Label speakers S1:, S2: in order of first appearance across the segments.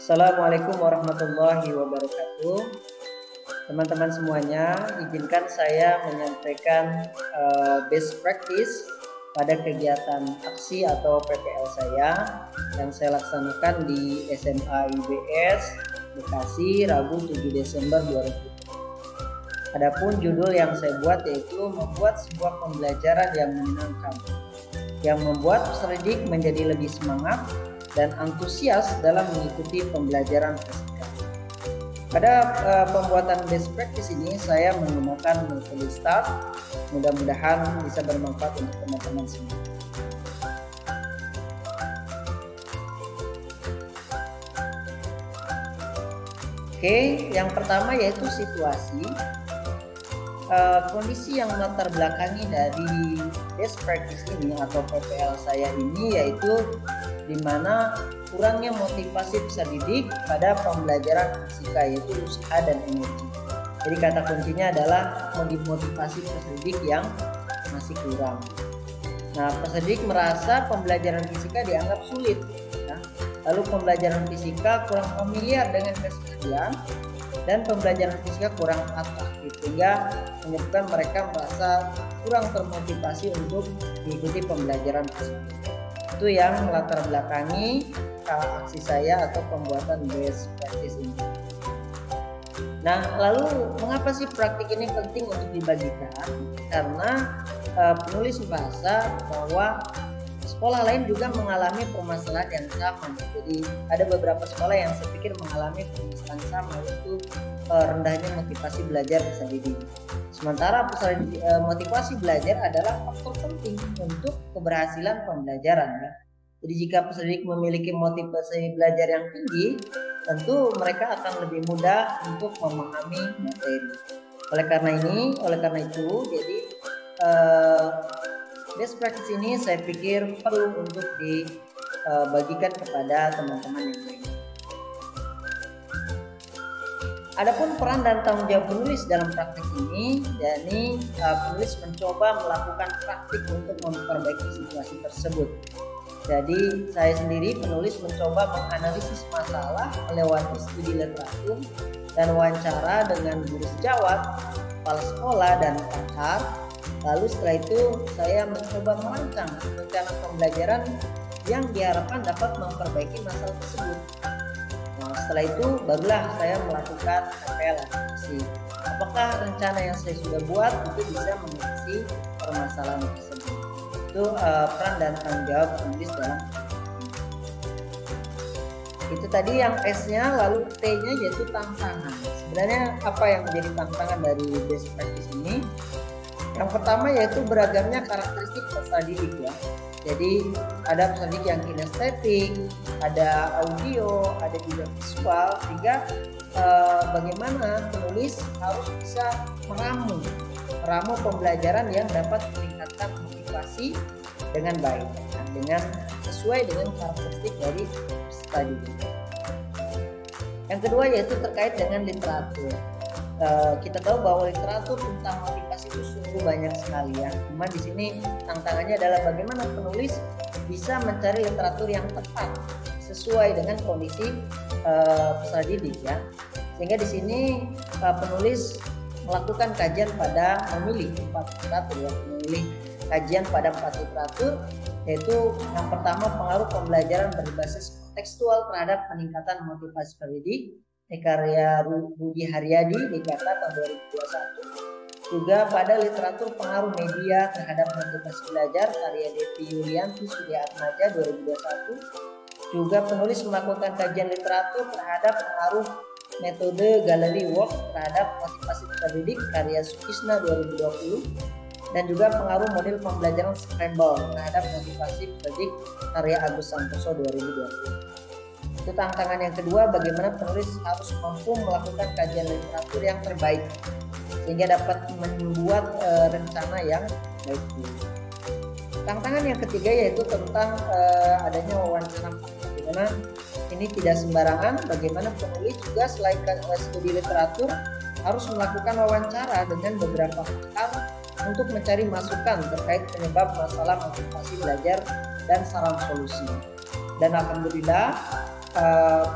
S1: Assalamualaikum warahmatullahi wabarakatuh. Teman-teman semuanya, izinkan saya menyampaikan best practice pada kegiatan aksi atau PPL saya yang saya laksanakan di SMA IBS Bekasi Rabu 7 Desember 2020. Adapun judul yang saya buat yaitu membuat sebuah pembelajaran yang menyenangkan, yang membuat peserta didik menjadi lebih semangat dan antusias dalam mengikuti pembelajaran fisika. Pada pembuatan best practice ini saya menggunakan metode START. Mudah-mudahan bisa bermanfaat untuk teman-teman semua. Oke, yang pertama yaitu situasi. Kondisi yang melatar belakangi dari best practice ini atau PPL saya ini yaitu di mana kurangnya motivasi peserta didik pada pembelajaran fisika yaitu usaha dan energi. Jadi kata kuncinya adalah motivasi peserta didik yang masih kurang. Nah, peserta didik merasa pembelajaran fisika dianggap sulit. Ya. Lalu pembelajaran fisika kurang familiar dengan keseharian dan pembelajaran fisika kurang atraktif sehingga menyebabkan mereka merasa kurang termotivasi untuk mengikuti pembelajaran fisika. Itu yang melatar belakangi aksi saya atau pembuatan best practice ini. Nah, lalu mengapa sih praktik ini penting untuk dibagikan? Karena penulis merasa bahwa sekolah lain juga mengalami permasalahan yang sama. Jadi ada beberapa sekolah yang saya pikir mengalami permasalahan sama, yaitu rendahnya motivasi belajar peserta didik. Sementara motivasi belajar adalah faktor penting untuk keberhasilan pembelajaran. Ya. Jadi jika peserta didik memiliki motivasi belajar yang tinggi, tentu mereka akan lebih mudah untuk memahami materi. Oleh karena itu, jadi best practice ini saya pikir perlu untuk dibagikan kepada teman-teman yang lain. Adapun peran dan tanggung jawab penulis dalam praktik ini, yakni penulis mencoba melakukan praktik untuk memperbaiki situasi tersebut. Jadi saya sendiri penulis mencoba menganalisis masalah melewati studi literatur dan wawancara dengan guru sejawat, kepala sekolah dan pakar. Lalu setelah itu saya mencoba merancang rencana pembelajaran yang diharapkan dapat memperbaiki masalah tersebut. Nah, setelah itu barulah saya melakukan evaluasi. Apakah rencana yang saya sudah buat itu bisa mengatasi permasalahan tersebut? Itu peran dan tanggung jawab penulis dalam itu tadi yang S-nya, lalu T-nya yaitu tantangan. Sebenarnya apa yang menjadi tantangan dari best practice ini? Yang pertama yaitu beragamnya karakteristik peserta didik ya. Jadi ada peserta didik yang kinestetik, ada audio, ada juga visual, sehingga bagaimana penulis harus bisa meramu pembelajaran yang dapat meningkatkan motivasi dengan baik, nah, dengan sesuai dengan karakteristik dari peserta didik. Yang kedua yaitu terkait dengan literatur. Kita tahu bahwa literatur tentang motivasi itu sungguh banyak sekali ya. Cuma di sini tantangannya adalah bagaimana penulis bisa mencari literatur yang tepat sesuai dengan kondisi peserta didik ya. Sehingga di sini penulis melakukan kajian pada memilih 4 literatur ya, memilih kajian pada 4 literatur, yaitu yang pertama pengaruh pembelajaran berbasis tekstual terhadap peningkatan motivasi peserta didik, karya Rudi Haryadi DKK tahun 2021. Juga pada literatur pengaruh media terhadap motivasi belajar karya Devi Yulianti Sudiatmaja 2021. Juga penulis melakukan kajian literatur terhadap pengaruh metode Gallery Work terhadap motivasi peserta didik karya Sukisna 2020. Dan juga pengaruh model pembelajaran Scramble terhadap motivasi peserta didik karya Agus Santoso 2020. Itu tantangan yang kedua, bagaimana penulis harus mampu melakukan kajian literatur yang terbaik sehingga dapat membuat rencana yang baik. Tantangan yang ketiga yaitu tentang adanya wawancara fakta, di mana ini tidak sembarangan. Bagaimana penulis juga selain studi literatur harus melakukan wawancara dengan beberapa pakar untuk mencari masukan terkait penyebab masalah motivasi belajar dan saran solusi. Dan alhamdulillah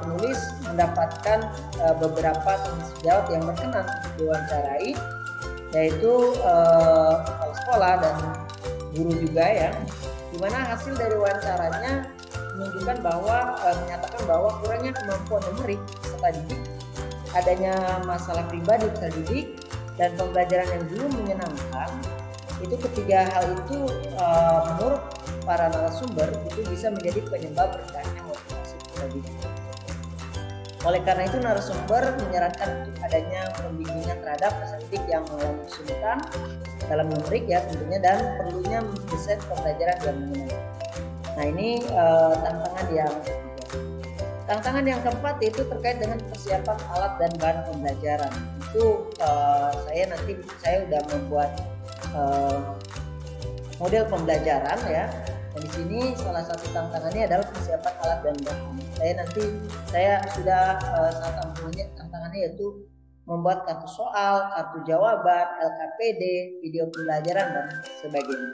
S1: penulis mendapatkan beberapa teman sejawat yang berkenan diwawancarai, yaitu kepala sekolah dan guru juga ya, dimana hasil dari wawancaranya menunjukkan bahwa menyatakan bahwa kurangnya kemampuan numerik peserta didik, adanya masalah pribadi peserta didik, dan pembelajaran yang belum menyenangkan. Itu ketiga hal itu menurut para narasumber itu bisa menjadi penyebab rendahnya motivasi peserta didik. Oleh karena itu narasumber menyarankan untuk adanya pembimbingan terhadap peserta didik yang mengalami kesulitan dalam numerik ya tentunya, dan perlunya mendesain pembelajaran yang menyenangkan. Nah ini tantangan yang ketiga. Tantangan yang keempat itu terkait dengan persiapan alat dan bahan pembelajaran. Itu saya udah membuat model pembelajaran ya. Dan di sini salah satu tantangannya adalah persiapan alat dan bahan. Saya sudah tantangannya yaitu membuat kartu soal, kartu jawaban, LKPD, video pembelajaran dan sebagainya.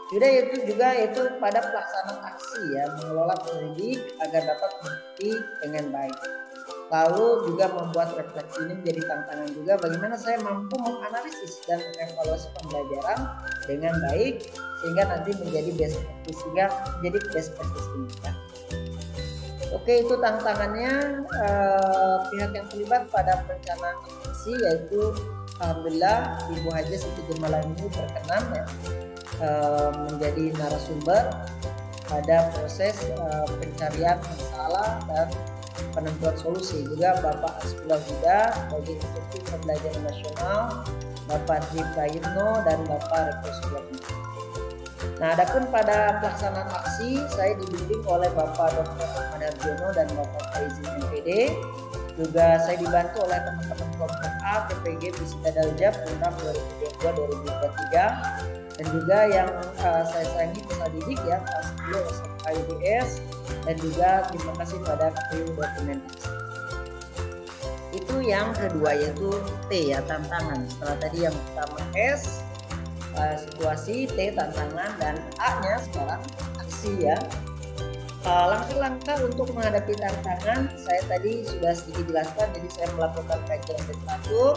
S1: Yaitu pada pelaksanaan aksi ya, mengelola pendidik agar dapat mengikuti dengan baik. Lalu juga membuat refleksi ini menjadi tantangan juga, bagaimana saya mampu menganalisis dan mengevaluasi pembelajaran dengan baik sehingga nanti menjadi best practice ini ya. Oke, itu tantangannya. Pihak yang terlibat pada perencanaan aksi yaitu alhamdulillah Ibu Haja Siti Jemalan ini berkenan ya, menjadi narasumber pada proses pencarian masalah dan penentuan solusi. Juga Bapak Asbullah Huda bagi Institut Pembelajaran Nasional, Bapak Dwi Prayitno dan Bapak Rektor Suryatmo. Nah, adapun pada pelaksanaan aksi saya dibimbing oleh Bapak Dr. Ahmad Harjono dan Bapak Faizin MPD. Juga saya dibantu oleh teman-teman kelompok A TPG Bisita Daljab program 2022-2023, dan juga yang saya sayangi peserta didik ya kelas 10 SMK IBS, dan juga terima kasih pada kru dokumentasi. Itu yang kedua yaitu T ya, tantangan. Setelah tadi yang pertama S situasi, T tantangan, dan A-nya sekarang aksi ya. Langkah-langkah untuk menghadapi tantangan saya tadi sudah sedikit jelaskan. Jadi saya melakukan kajian literatur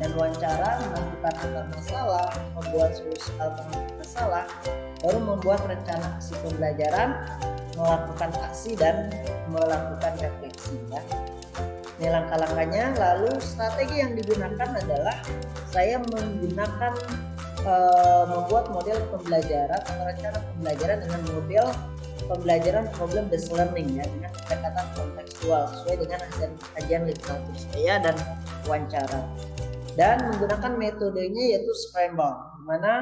S1: dan wawancara, menentukan akar masalah, membuat solusi alternatif masalah, baru membuat rencana aksi pembelajaran, melakukan aksi dan melakukan refleksi ya. Ini langkah-langkahnya. Lalu strategi yang digunakan adalah saya menggunakan membuat model pembelajaran atau rencana pembelajaran dengan model pembelajaran problem based learning ya, dengan pendekatan kontekstual sesuai dengan hasil kajian literatur saya dan wawancara, dan menggunakan metodenya yaitu Scramble, di mana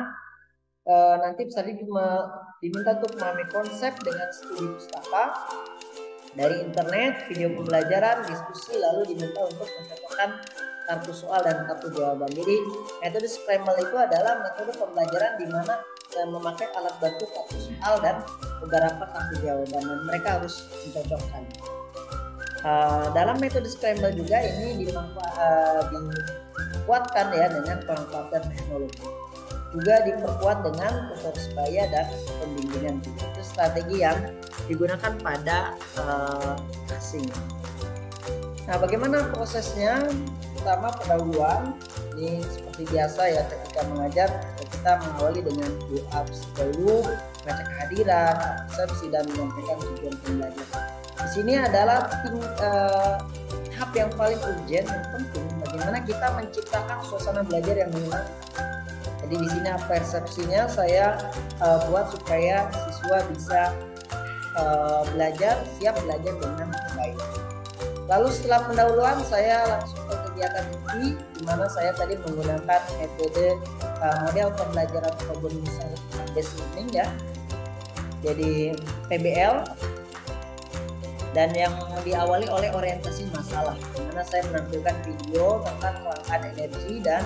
S1: nanti peserta diminta untuk memahami konsep dengan studi pustaka dari internet, video pembelajaran, diskusi, lalu diminta untuk mencocokkan kartu soal dan kartu jawaban. Jadi metode Scramble itu adalah metode pembelajaran di mana memakai alat bantu kartu soal dan beberapa kartu jawaban, dan mereka harus dicocokkan. Dalam metode Scramble juga ini dikuatkan ya dengan pemanfaatan teknologi. Juga diperkuat dengan tutor sebaya dan pembimbingan. Itu strategi yang digunakan pada aksi. Nah, bagaimana prosesnya? Pertama, pendahuluan. Ini seperti biasa ya, ketika mengajar kita mengawali dengan doa dahulu, baca kehadiran, persepsi, dan menyampaikan tujuan pembelajaran. Di sini adalah tahap yang paling urgent dan penting, bagaimana kita menciptakan suasana belajar yang menyenangkan. Jadi di sini persepsinya saya buat supaya siswa bisa siap belajar dengan baik. Lalu setelah pendahuluan saya langsung ke kegiatan inti, di mana saya tadi menggunakan metode model pembelajaran problem based learning ya, jadi PBL, dan yang diawali oleh orientasi masalah, di mana saya menampilkan video tentang kelangkaan energi dan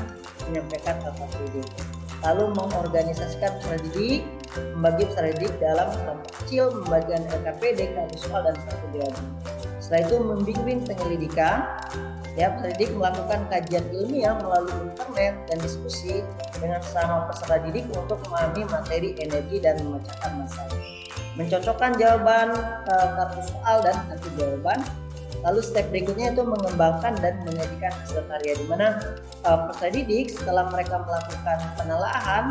S1: menyampaikan LKPD. Lalu mengorganisasikan peserta didik, membagi peserta didik dalam kelompok kecil, membagikan LKPD, kartu soal, dan kartu jawaban. Setelah itu membimbing penyelidikan, ya peserta didik melakukan kajian ilmiah melalui internet dan diskusi dengan sesama peserta didik untuk memahami materi energi dan memecahkan masalah. mencocokkan jawaban kartu soal dan kartu jawaban. Lalu step berikutnya itu mengembangkan dan menyajikan hasil karya, di mana peserta didik setelah mereka melakukan penelaahan,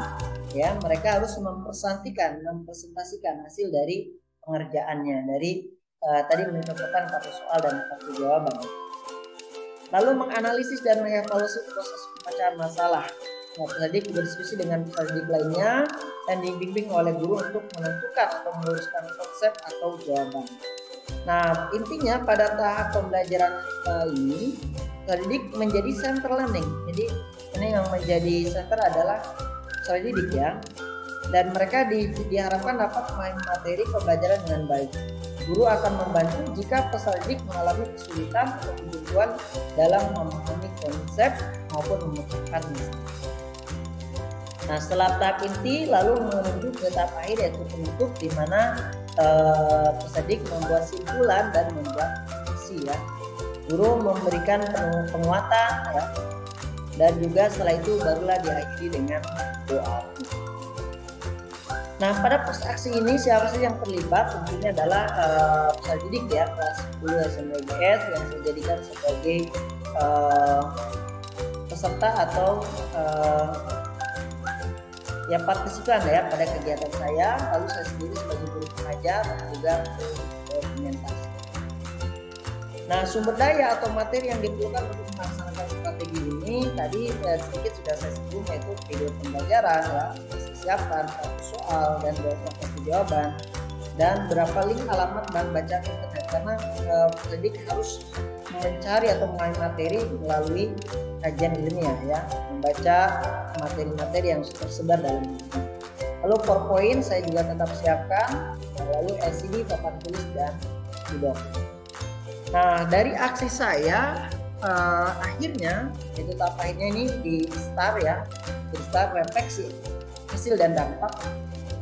S1: ya mereka harus mempresentasikan hasil dari pengerjaannya, dari tadi mencocokkan kartu soal dan kartu jawaban. Lalu menganalisis dan mengevaluasi proses pemecahan masalah. Peserta didik berdiskusi dengan peserta didik lainnya dan dibimbing oleh guru untuk menentukan atau meluruskan konsep atau jawaban. Nah, intinya pada tahap pembelajaran ini, peserta didik menjadi center learning. Jadi ini yang menjadi center adalah peserta didik ya. Dan mereka diharapkan dapat memahami materi pembelajaran dengan baik. Guru akan membantu jika peserta didik mengalami kesulitan atau kebuntuan dalam memahami konsep maupun memecahkan masalah. Nah, setelah tahap inti lalu menuju ke tahap akhir yaitu penutup, di mana peserta didik membuat simpulan dan membuat refleksi ya. Guru memberikan penguatan ya, dan juga setelah itu barulah diakhiri dengan doa. Nah, pada proses aksi ini siapa sih yang terlibat? Tentunya adalah peserta didik ya, kelas 10 SMPGS yang saya jadikan sebagai peserta atau ya partisipan ya pada kegiatan saya. Lalu saya sendiri sebagai guru pengajar dan juga dokumentasi. Nah, sumber daya atau materi yang diperlukan untuk melaksanakan strategi ini tadi sedikit sudah saya singgung, yaitu video pembelajaran ya, siapkan satu soal dan beberapa jawaban, dan berapa link alamat dan bacaan internet, karena pendidik harus mencari atau memahami materi melalui kajian ilmiah ya, membaca materi-materi yang tersebar dalam buku. Lalu PowerPoint saya juga tetap siapkan, lalu LCD, papan tulis, dan doc. Nah, dari aksi saya akhirnya, itu tahap akhirnya ini di start ya, di start refleksi hasil dan dampak.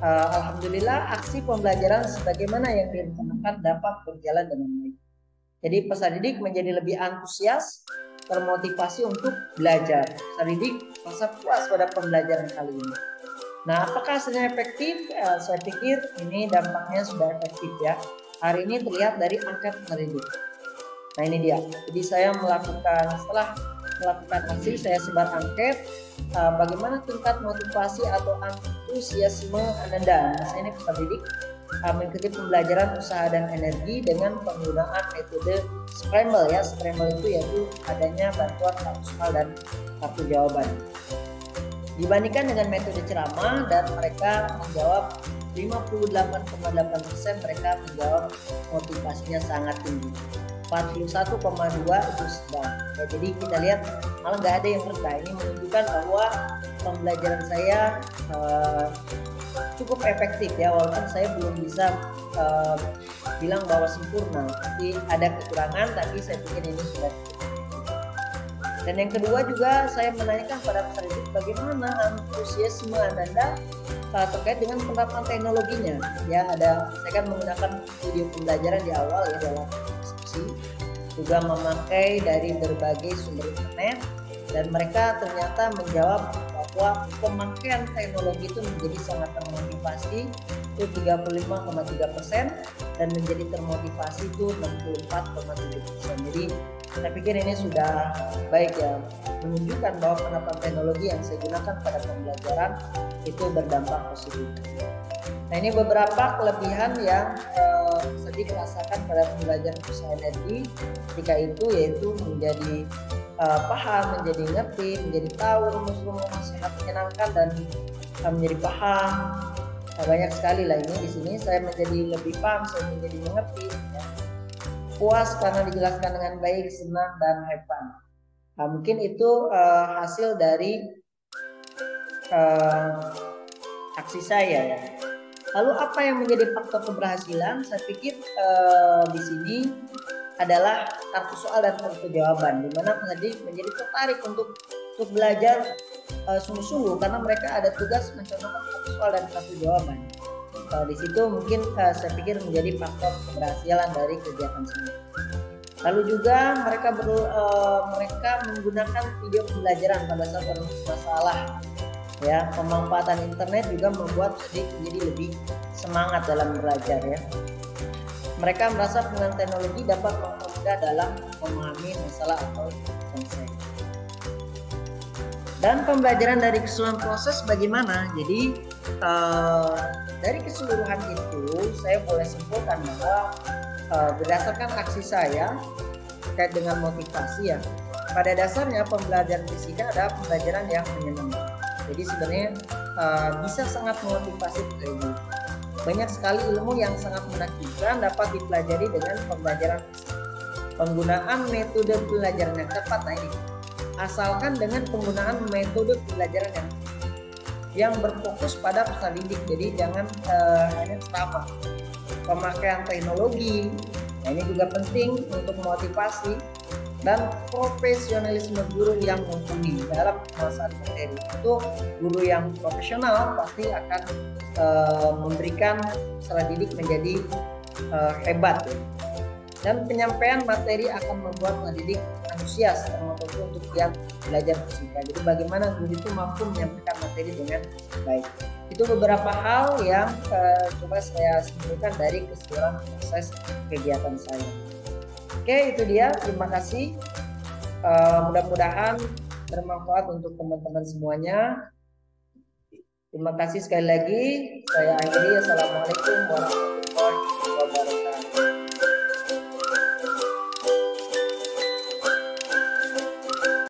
S1: Alhamdulillah aksi pembelajaran sebagaimana yang direncanakan dapat berjalan dengan baik. Jadi peserta didik menjadi lebih antusias, termotivasi untuk belajar. Peserta didik merasa puas pada pembelajaran kali ini. Nah, apakah hasilnya efektif? Saya pikir ini dampaknya sudah efektif ya. Hari ini terlihat dari angka peserta didik. Nah, ini dia. Jadi saya setelah melakukan aksi, saya sebar angket bagaimana tingkat motivasi atau antusiasme Anda. Nah, ini peserta didik mengikuti pembelajaran usaha dan energi dengan penggunaan metode Scramble ya. Scramble itu yaitu adanya bantuan kartu soal dan kartu jawaban. Dibandingkan dengan metode ceramah, dan mereka menjawab 58,8%, mereka menjawab motivasinya sangat tinggi. 41,2 itu sedang. Ya, jadi kita lihat malah nggak ada yang rendah. Ini menunjukkan bahwa pembelajaran saya cukup efektif ya, walaupun saya belum bisa bilang bahwa sempurna, tapi ada kekurangan, tapi saya pikir ini sudah cukup. Dan yang kedua juga saya menanyakan pada peserta didik bagaimana antusiasme Anda terkait dengan penerapan teknologinya. Ya, saya kan menggunakan video pembelajaran di awal ya dalam diskusi, juga memakai dari berbagai sumber internet, dan mereka ternyata menjawab bahwa pemakaian teknologi itu menjadi sangat termotivasi, itu 35,3%, dan menjadi termotivasi itu 64,7%. Jadi saya pikir ini sudah baik ya, menunjukkan bahwa penerapan teknologi yang saya gunakan pada pembelajaran itu berdampak positif. Nah, ini beberapa kelebihan yang sedikit rasakan pada pembelajaran usaha energi ketika itu, yaitu menjadi paham, menjadi ngerti, menjadi tahu rumus-rumus nasihat menyenangkan, dan menjadi paham. Nah, banyak sekali lah ini di sini. Saya menjadi lebih paham, saya menjadi mengerti, ya. Puas karena dijelaskan dengan baik, senang, dan have fun. Nah, mungkin itu hasil dari aksi saya ya. Lalu apa yang menjadi faktor keberhasilan? Saya pikir di sini adalah kartu soal dan kartu jawaban, di mana peserta didik menjadi tertarik untuk belajar sungguh-sungguh karena mereka ada tugas mencontohkan kartu soal dan kartu jawaban. Di situ mungkin saya pikir menjadi faktor keberhasilan dari kegiatan saya. Lalu juga mereka menggunakan video pembelajaran pada saat bermasalah. Ya, pemanfaatan internet juga membuat peserta didik menjadi lebih semangat dalam belajar ya. Mereka merasa penggunaan teknologi dapat mempermudah dalam memahami masalah atau konsep. Dan pembelajaran dari keseluruhan proses bagaimana? Jadi dari keseluruhan itu saya boleh simpulkan bahwa berdasarkan aksi saya terkait dengan motivasi ya, pada dasarnya pembelajaran fisika adalah pembelajaran yang menyenangkan. Jadi sebenarnya bisa sangat memotivasi pekerja. Banyak sekali ilmu yang sangat menakjubkan dapat dipelajari dengan pembelajaran fisika. Penggunaan metode pembelajaran yang tepat, nah ini, asalkan dengan penggunaan metode pembelajaran yang berfokus pada peserta didik. Jadi jangan hanya sama. Pemakaian teknologi, nah ini juga penting untuk motivasi, dan profesionalisme guru yang mumpuni dalam penguasaan materi. Itu guru yang profesional pasti akan memberikan peserta didik menjadi hebat ya. Dan penyampaian materi akan membuat peserta didik antusias untuk dia belajar fisika. Jadi bagaimana guru itu mampu menyampaikan materi dengan baik. Itu beberapa hal yang coba saya simpulkan dari keseluruhan proses kegiatan saya. Oke, itu dia. Terima kasih. Mudah-mudahan bermanfaat untuk teman-teman semuanya. Terima kasih sekali lagi. Saya akhiri. Assalamualaikum warahmatullahi wabarakatuh.